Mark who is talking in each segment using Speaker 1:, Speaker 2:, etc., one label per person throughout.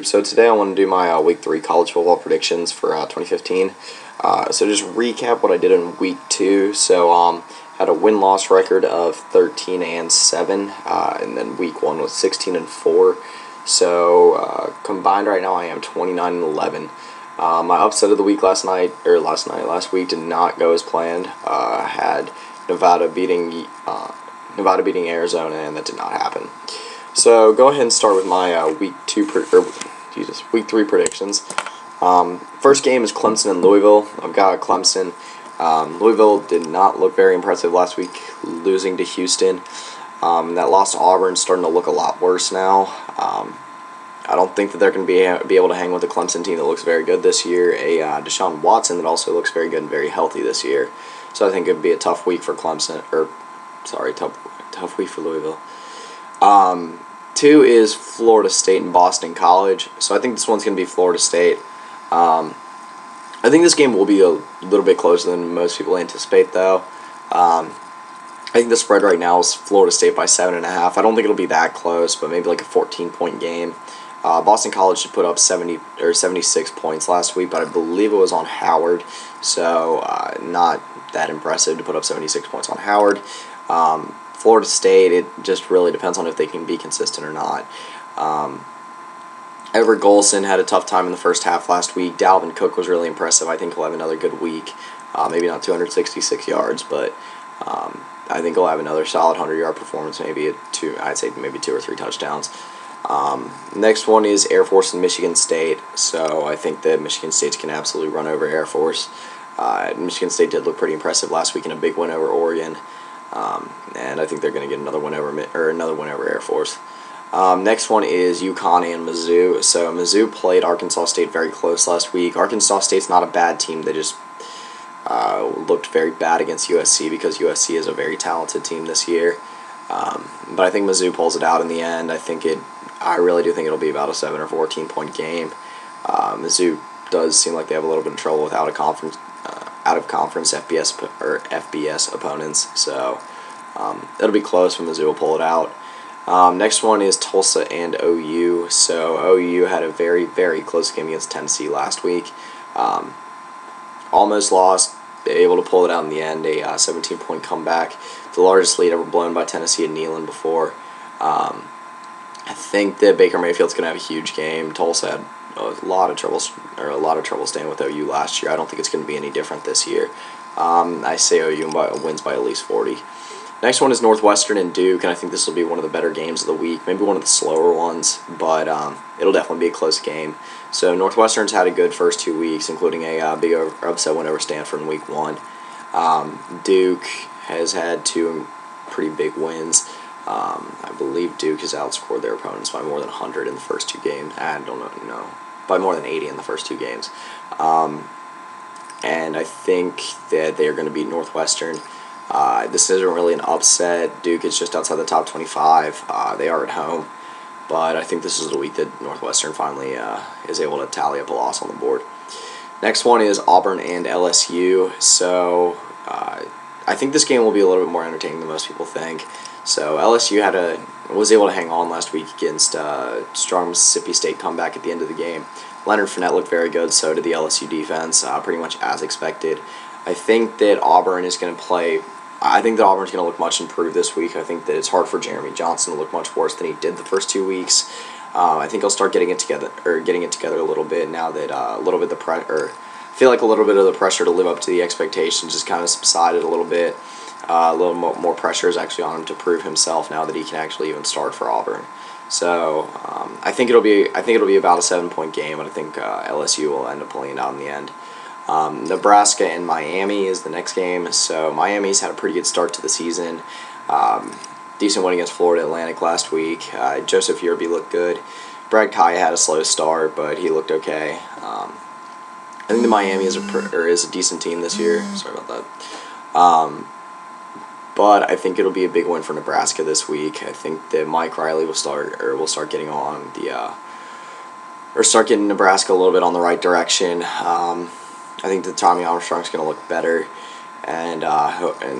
Speaker 1: So today I want to do my Week 3 college football predictions for 2015. So just recap what I did in Week 2. So had a win-loss record of 13-7, and then Week 1 was 16-4. So combined right now I am 29-11. My upset of the week last week did not go as planned. I had Nevada beating Arizona, and that did not happen. So go ahead and start with my Week 3 predictions. First game is Clemson and Louisville. I've got Clemson. Louisville did not look very impressive last week, losing to Houston. That loss to Auburn is starting to look a lot worse now. I don't think that they're going to be able to hang with the Clemson team that looks very good this year. Deshaun Watson that also looks very good and very healthy this year. So I think it would be a tough week for tough week for Louisville. 2 is Florida State and Boston College. So I think this one's going to be Florida State. I think this game will be a little bit closer than most people anticipate, though. I think the spread right now is Florida State by 7.5. I don't think it'll be that close, but maybe like a 14-point game. Boston College should put up 76 points last week, but I believe it was on Howard, so not that impressive to put up 76 points on Howard. Florida State, it just really depends on if they can be consistent or not. Everett Golson had a tough time in the first half last week. Dalvin Cook was really impressive. I think he'll have another good week. Maybe not 266 yards, but I think he'll have another solid 100-yard performance, I'd say maybe 2 or 3 touchdowns. Next one is Air Force and Michigan State. So I think that Michigan State can absolutely run over Air Force. Michigan State did look pretty impressive last week in a big win over Oregon. And I think they're going to get another win over Air Force. Next one is UConn and Mizzou. So Mizzou played Arkansas State very close last week. Arkansas State's not a bad team. They just looked very bad against USC because USC is a very talented team this year. But I think Mizzou pulls it out in the end. I really do think it'll be about a 7 or 14-point game. Mizzou does seem like they have a little bit of trouble with out of conference FBS opponents, so it'll be close, but Mizzou will pull it out. Next one is Tulsa and OU. So OU had a very, very close game against Tennessee last week. Almost lost, able to pull it out in the end, a 17-point comeback. The largest lead ever blown by Tennessee at Neyland before. I think that Baker Mayfield's going to have a huge game. Tulsa had a lot of trouble staying with OU last year. I don't think it's going to be any different this year. I say OU wins by at least 40. Next one is Northwestern and Duke, and I think this will be one of the better games of the week, maybe one of the slower ones, but it'll definitely be a close game. So Northwestern's had a good first 2 weeks, including a big upset win over Stanford in Week 1. Duke has had 2 pretty big wins. I believe Duke has outscored their opponents by more than 100 in the first 2 games. I don't know, by more than 80 in the first 2 games. And I think that they are going to beat Northwestern. This isn't really an upset. Duke is just outside the top 25. They are at home. But I think this is the week that Northwestern finally is able to tally up a loss on the board. Next one is Auburn and LSU. So I think this game will be a little bit more entertaining than most people think. So LSU was able to hang on last week against strong Mississippi State comeback at the end of the game. Leonard Fournette looked very good, so did the LSU defense, pretty much as expected. I think that Auburn's going to look much improved this week. I think that it's hard for Jeremy Johnson to look much worse than he did the first 2 weeks. I think he'll start getting it together a little bit now that I feel like a little bit of the pressure to live up to the expectations just kind of subsided a little bit. A little more pressure is actually on him to prove himself now that he can actually even start for Auburn. So I think it'll be about a 7-point game, and I think LSU will end up pulling it out in the end. Nebraska and Miami is the next game. So Miami's had a pretty good start to the season. Decent win against Florida Atlantic last week. Joseph Yearby looked good. Brad Kaya had a slow start, but he looked okay. I think the Miami is a decent team this year. Sorry about that. But I think it'll be a big win for Nebraska this week. I think that Mike Riley will start getting Nebraska a little bit on the right direction. I think that Tommy Armstrong's going to look better, and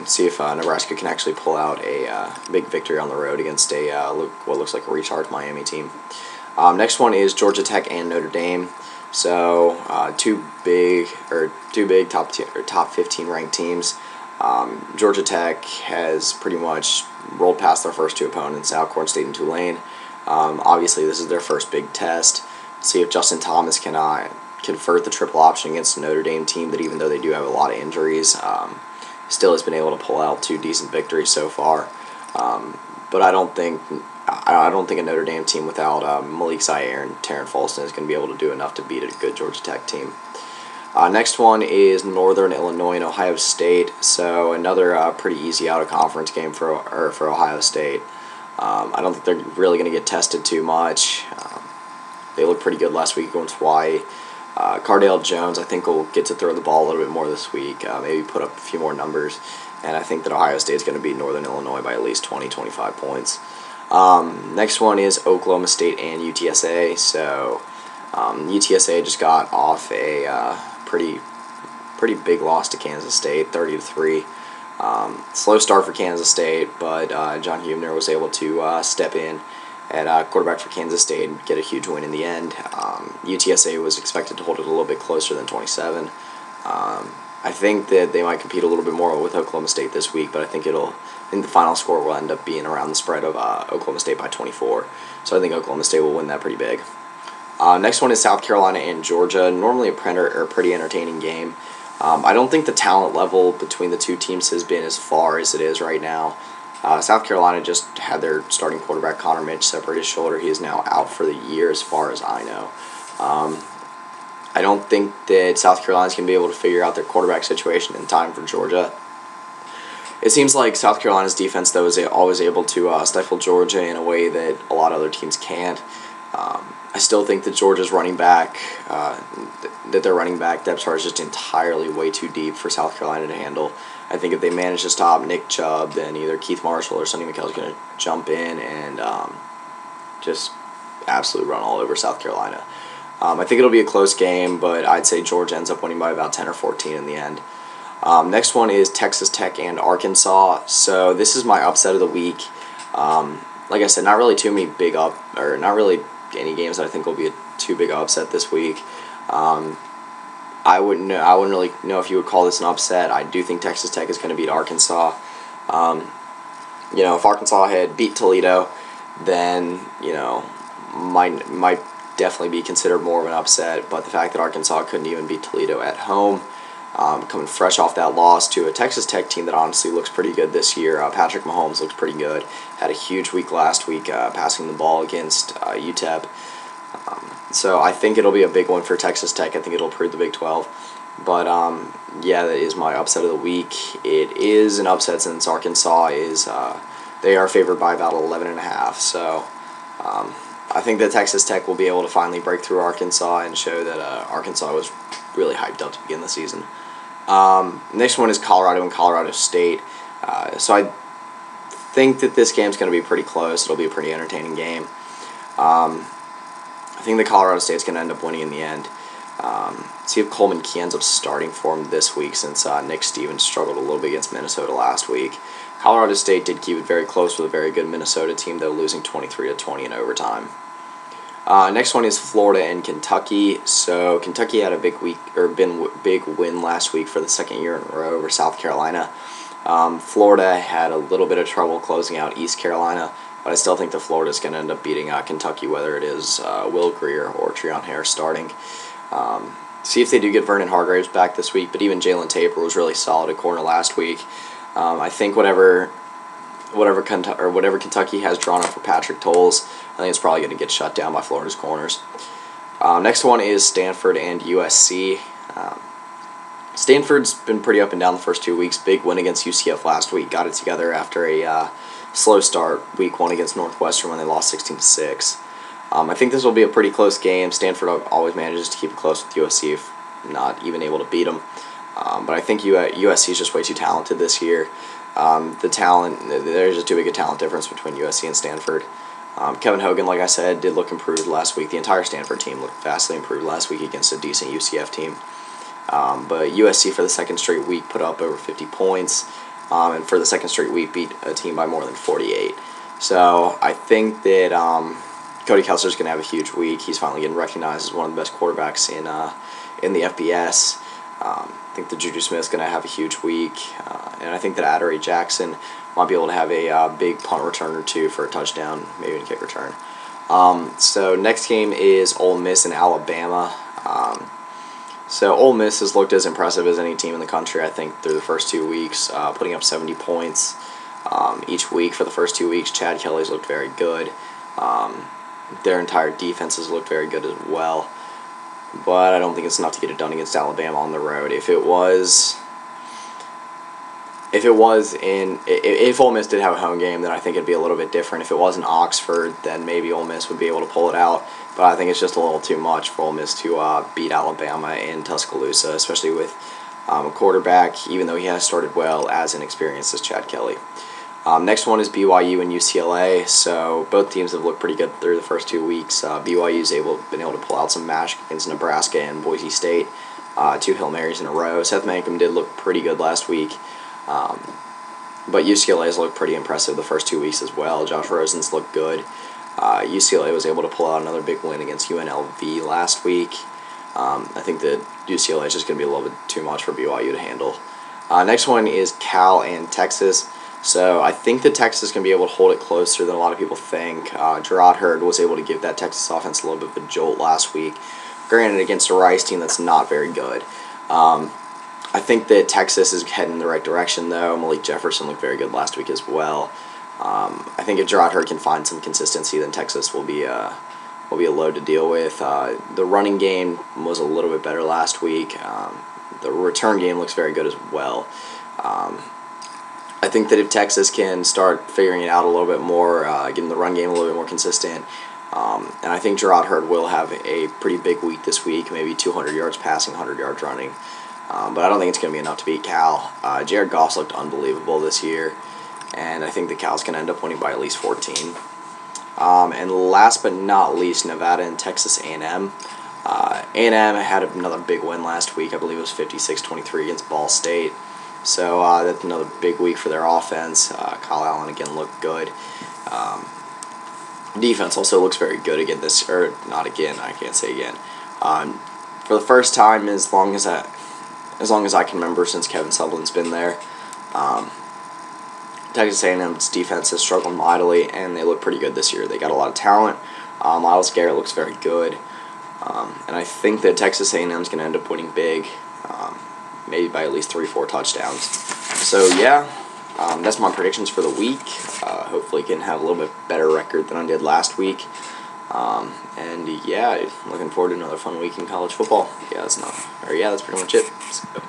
Speaker 1: see if Nebraska can actually pull out a big victory on the road against what looks like a recharged Miami team. Next one is Georgia Tech and Notre Dame. So two big top 15 ranked teams. Georgia Tech has pretty much rolled past their first two opponents, Alcorn State and Tulane. Obviously, this is their first big test. See if Justin Thomas can convert the triple option against the Notre Dame team that, even though they do have a lot of injuries, still has been able to pull out two decent victories so far. But I don't think a Notre Dame team without Malik Zaire and Taryn Folston is going to be able to do enough to beat a good Georgia Tech team. Next one is Northern Illinois and Ohio State. So another pretty easy out-of-conference game for Ohio State. I don't think they're really going to get tested too much. They looked pretty good last week against Hawaii. Cardale Jones, I think, will get to throw the ball a little bit more this week, maybe put up a few more numbers. And I think that Ohio State is going to beat Northern Illinois by at least 20-25 points. Next one is Oklahoma State and UTSA. So UTSA just got off a pretty big loss to Kansas State, 30-3. Slow start for Kansas State, but John Huebner was able to step in at quarterback for Kansas State and get a huge win in the end. UTSA was expected to hold it a little bit closer than 27. I think that they might compete a little bit more with Oklahoma State this week, but I think the final score will end up being around the spread of Oklahoma State by 24. So I think Oklahoma State will win that pretty big. Next one is South Carolina and Georgia. Normally a pretty entertaining game. I don't think the talent level between the two teams has been as far as it is right now. South Carolina just had their starting quarterback, Connor Mitch, separate his shoulder. He is now out for the year as far as I know. I don't think that South Carolina's going to be able to figure out their quarterback situation in time for Georgia. It seems like South Carolina's defense, though, is always able to stifle Georgia in a way that a lot of other teams can't. I still think that Georgia's running back, their running back depth chart is just entirely way too deep for South Carolina to handle. I think if they manage to stop Nick Chubb, then either Keith Marshall or Sonny Mikel is going to jump in and just absolutely run all over South Carolina. I think it'll be a close game, but I'd say Georgia ends up winning by about 10 or 14 in the end. Next one is Texas Tech and Arkansas. So this is my upset of the week. Like I said, not really not really any games that I think will be a too big upset this week. I wouldn't really know if you would call this an upset. I do think Texas Tech is going to beat Arkansas. If Arkansas had beat Toledo, then might definitely be considered more of an upset. But the fact that Arkansas couldn't even beat Toledo at home, coming fresh off that loss to a Texas Tech team that honestly looks pretty good this year. Patrick Mahomes looks pretty good. Had a huge week last week passing the ball against UTEP. So I think it'll be a big one for Texas Tech. I think it'll improve the Big 12. But, that is my upset of the week. It is an upset since Arkansas they are favored by about 11.5. So I think that Texas Tech will be able to finally break through Arkansas and show that Arkansas was really hyped up to begin the season. Next one is Colorado and Colorado State. So I think that this game's going to be pretty close. It'll be a pretty entertaining game. I think that Colorado State's going to end up winning in the end. See if Coleman Key ends up starting for him this week, since Nick Stevens struggled a little bit against Minnesota last week. Colorado State did keep it very close with a very good Minnesota team, though, losing 23-20 in overtime. Next one is Florida and Kentucky. So Kentucky had a big win last week for the second year in a row over South Carolina. Florida had a little bit of trouble closing out East Carolina, but I still think that Florida is going to end up beating Kentucky, whether it is Will Grier or Treon Harris starting. See if they do get Vernon Hargraves back this week, but even Jalen Tabor was really solid at corner last week. I think whatever Kentucky has drawn up for Patrick Tolles, I think it's probably going to get shut down by Florida's corners. Next one is Stanford and USC. Stanford's been pretty up and down the first 2 weeks. Big win against UCF last week. Got it together after a slow start week 1 against Northwestern when they lost 16-6. I think this will be a pretty close game. Stanford always manages to keep it close with USC, if not even able to beat them. But I think USC is just way too talented this year. There's just too big a talent difference between USC and Stanford. Kevin Hogan, like I said, did look improved last week. The entire Stanford team looked vastly improved last week against a decent UCF team. But USC for the second straight week put up over 50 points, and for the second straight week beat a team by more than 48. So I think that Cody Kessler's going to have a huge week. He's finally getting recognized as one of the best quarterbacks in the FBS. I think that Juju Smith's going to have a huge week, and I think that Adoree Jackson might be able to have a big punt return or two for a touchdown, maybe a kick return. So next game is Ole Miss and Alabama. So Ole Miss has looked as impressive as any team in the country, I think, through the first 2 weeks, putting up 70 points each week for the first 2 weeks. Chad Kelly's looked very good. Their entire defense has looked very good as well. But I don't think it's enough to get it done against Alabama on the road. If Ole Miss did have a home game, then I think it'd be a little bit different. If it was in Oxford, then maybe Ole Miss would be able to pull it out. But I think it's just a little too much for Ole Miss to beat Alabama in Tuscaloosa, especially with a quarterback, even though he has started well, as inexperienced as Chad Kelly. Next one is BYU and UCLA. So both teams have looked pretty good through the first 2 weeks. BYU's been able to pull out some magic against Nebraska and Boise State, 2 Hail Marys in a row. Seth Mankum did look pretty good last week. But UCLA has looked pretty impressive the first 2 weeks as well. Josh Rosen's looked good. UCLA was able to pull out another big win against UNLV last week. I think that UCLA is just going to be a little bit too much for BYU to handle. Next one is Cal and Texas. So I think that Texas is going to be able to hold it closer than a lot of people think. Gerard Hurd was able to give that Texas offense a little bit of a jolt last week. Granted, against a Rice team that's not very good. I think that Texas is heading in the right direction, though. Malik Jefferson looked very good last week as well. I think if Gerard Hurd can find some consistency, then Texas will be a load to deal with. The running game was a little bit better last week. The return game looks very good as well. I think that if Texas can start figuring it out a little bit more, getting the run game a little bit more consistent, and I think Gerard Hurd will have a pretty big week this week, maybe 200 yards passing, 100 yards running. But I don't think it's going to be enough to beat Cal. Jared Goff's looked unbelievable this year, and I think the Cal's going to end up winning by at least 14. And last but not least, Nevada and Texas A&M. A&M had another big win last week. I believe it was 56-23 against Ball State. So that's another big week for their offense. Kyle Allen again looked good. Defense also looks very good again not again. I can't say again. For the first time as long as I can remember since Kevin Sutherland's been there, Texas A&M's defense has struggled mightily, and they look pretty good this year. They got a lot of talent. Myles Garrett looks very good, and I think that Texas A&M's going to end up winning big, maybe by at least 3-4 touchdowns. So yeah, that's my predictions for the week. Hopefully, can have a little bit better record than I did last week. And yeah, looking forward to another fun week in college football. That's pretty much it. So.